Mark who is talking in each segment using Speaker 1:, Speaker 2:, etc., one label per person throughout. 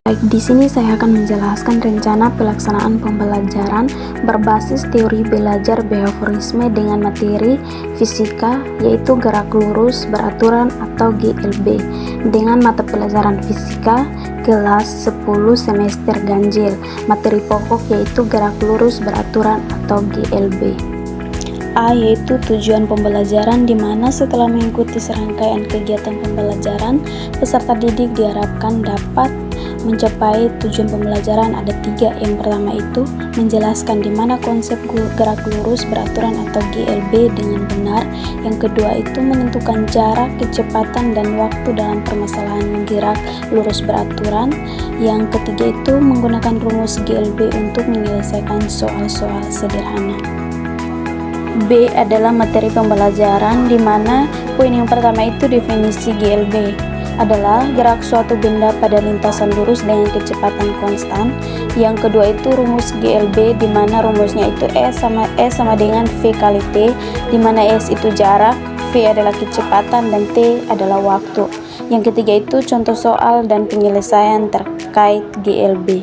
Speaker 1: Baik, di sini saya akan menjelaskan rencana pelaksanaan pembelajaran berbasis teori belajar behaviorisme dengan materi fisika, yaitu gerak lurus beraturan atau GLB, dengan mata pelajaran fisika kelas 10 semester ganjil. Materi pokok yaitu gerak lurus beraturan atau GLB. A, yaitu tujuan pembelajaran, di mana setelah mengikuti serangkaian kegiatan pembelajaran, peserta didik diharapkan dapat mencapai tujuan pembelajaran. Ada 3. Yang pertama itu menjelaskan di mana konsep gerak lurus beraturan atau GLB dengan benar. Yang kedua itu menentukan jarak, kecepatan, dan waktu dalam permasalahan gerak lurus beraturan. Yang ketiga itu menggunakan rumus GLB untuk menyelesaikan soal-soal sederhana. B adalah materi pembelajaran, di mana poin yang pertama itu definisi GLB adalah gerak suatu benda pada lintasan lurus dengan kecepatan konstan. Yang kedua itu rumus GLB, di mana rumusnya itu S sama dengan V kali T, di mana S itu jarak, V adalah kecepatan, dan T adalah waktu. Yang ketiga itu contoh soal dan penyelesaian terkait GLB.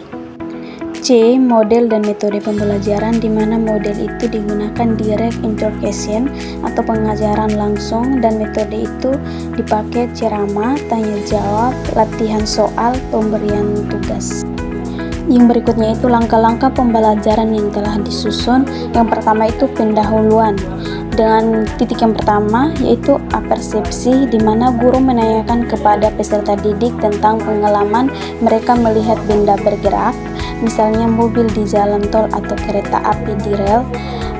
Speaker 1: C. Model dan metode pembelajaran, di mana model itu digunakan direct instruction atau pengajaran langsung, dan metode itu dipakai ceramah, tanya jawab, latihan soal, pemberian tugas. Yang berikutnya itu langkah-langkah pembelajaran yang telah disusun. Yang pertama itu pendahuluan, dengan titik yang pertama yaitu apersepsi, di mana guru menanyakan kepada peserta didik tentang pengalaman mereka melihat benda bergerak, misalnya mobil di jalan tol atau kereta api di rel.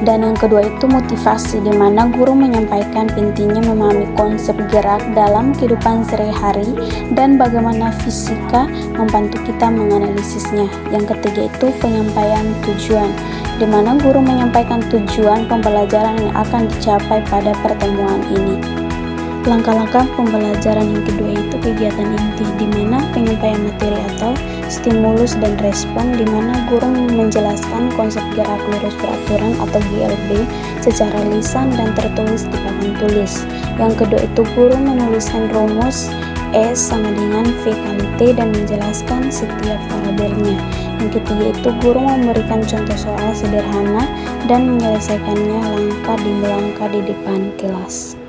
Speaker 1: Dan yang kedua itu motivasi, di mana guru menyampaikan pentingnya memahami konsep gerak dalam kehidupan sehari-hari dan bagaimana fisika membantu kita menganalisisnya. Yang ketiga itu penyampaian tujuan, di mana guru menyampaikan tujuan pembelajaran yang akan dicapai pada pertemuan ini. Langkah-langkah pembelajaran yang kedua itu kegiatan inti, di mana penyampaian materi atau stimulus dan respon, di mana guru menjelaskan konsep gerak lurus beraturan atau GLB secara lisan dan tertulis di papan tulis. Yang kedua itu guru menuliskan rumus S sama dengan V kali T dan menjelaskan setiap variabelnya. Yang ketiga itu guru memberikan contoh soal sederhana dan menyelesaikannya langkah demi langkah di depan kelas.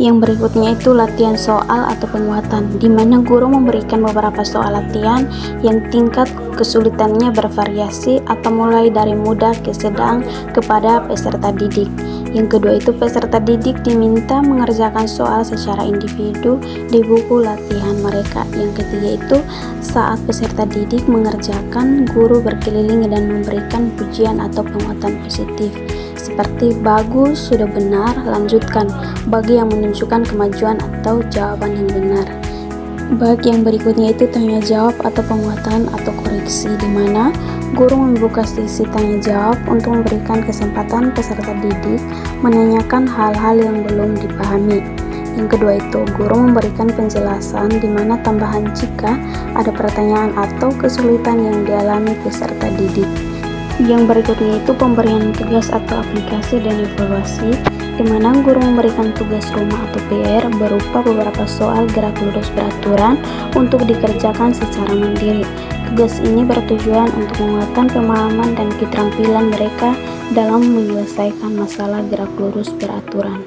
Speaker 1: Yang berikutnya itu latihan soal atau penguatan, di mana guru memberikan beberapa soal latihan yang tingkat kesulitannya bervariasi atau mulai dari mudah ke sedang kepada peserta didik. Yang kedua itu peserta didik diminta mengerjakan soal secara individu di buku latihan mereka. Yang ketiga itu saat peserta didik mengerjakan, guru berkeliling dan memberikan pujian atau penguatan positif, seperti bagus, sudah benar, lanjutkan, bagi yang menunjukkan kemajuan atau jawaban yang benar. Baik, yang berikutnya itu tanya jawab atau penguatan atau koreksi, di mana guru membuka sesi tanya jawab untuk memberikan kesempatan peserta didik menanyakan hal-hal yang belum dipahami. Yang kedua itu guru memberikan penjelasan, di mana tambahan jika ada pertanyaan atau kesulitan yang dialami peserta didik. Yang berikutnya itu pemberian tugas atau aplikasi dan evaluasi, di mana guru memberikan tugas rumah atau PR berupa beberapa soal gerak lurus beraturan untuk dikerjakan secara mandiri. Tugas ini bertujuan untuk menguatkan pemahaman dan keterampilan mereka dalam menyelesaikan masalah gerak lurus beraturan.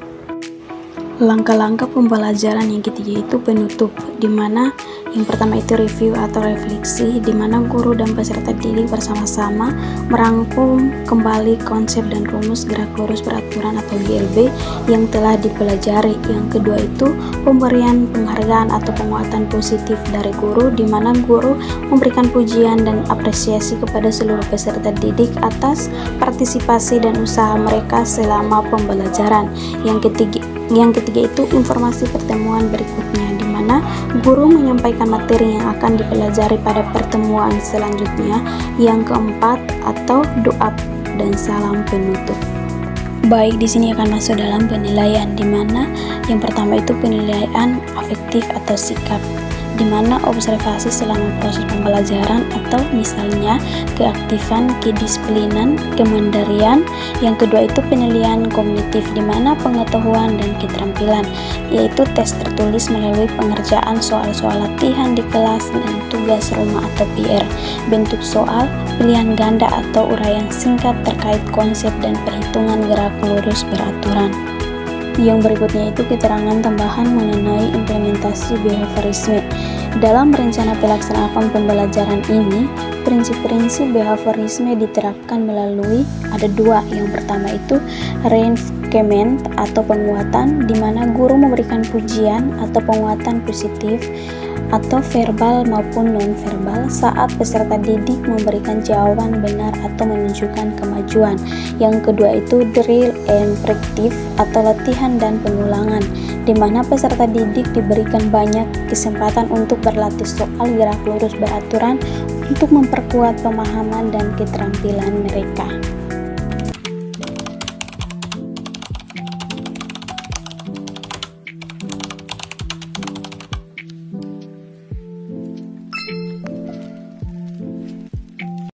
Speaker 1: Langkah-langkah pembelajaran yang ketiga itu penutup, di mana yang pertama itu review atau refleksi, di mana guru dan peserta didik bersama-sama merangkum kembali konsep dan rumus gerak lurus beraturan atau GLB yang telah dipelajari. Yang kedua itu pemberian penghargaan atau penguatan positif dari guru, di mana guru memberikan pujian dan apresiasi kepada seluruh peserta didik atas partisipasi dan usaha mereka selama pembelajaran. Yang ketiga itu informasi pertemuan berikutnya, di mana guru menyampaikan materi yang akan dipelajari pada pertemuan selanjutnya. Yang keempat atau doa dan salam penutup. Baik, di sini akan masuk dalam penilaian, di mana yang pertama itu penilaian afektif atau sikap, di mana observasi selama proses pembelajaran atau misalnya keaktifan, kedisiplinan, kemandirian. Yang kedua itu penilaian kognitif, di mana pengetahuan dan keterampilan, yaitu tes tertulis melalui pengerjaan soal-soal latihan di kelas dan tugas rumah atau PR, bentuk soal, pilihan ganda atau uraian singkat terkait konsep dan perhitungan gerak lurus beraturan. Yang berikutnya itu keterangan tambahan mengenai implementasi behaviorisme. Dalam rencana pelaksanaan pembelajaran ini, prinsip-prinsip behaviorisme diterapkan melalui ada dua. Yang pertama itu reinforcement atau penguatan, di mana guru memberikan pujian atau penguatan positif atau verbal maupun non-verbal saat peserta didik memberikan jawaban benar atau menunjukkan kemajuan. Yang kedua itu drill and practice atau latihan dan pengulangan, di mana peserta didik diberikan banyak kesempatan untuk berlatih soal gerak lurus beraturan untuk memperkuat pemahaman dan keterampilan mereka.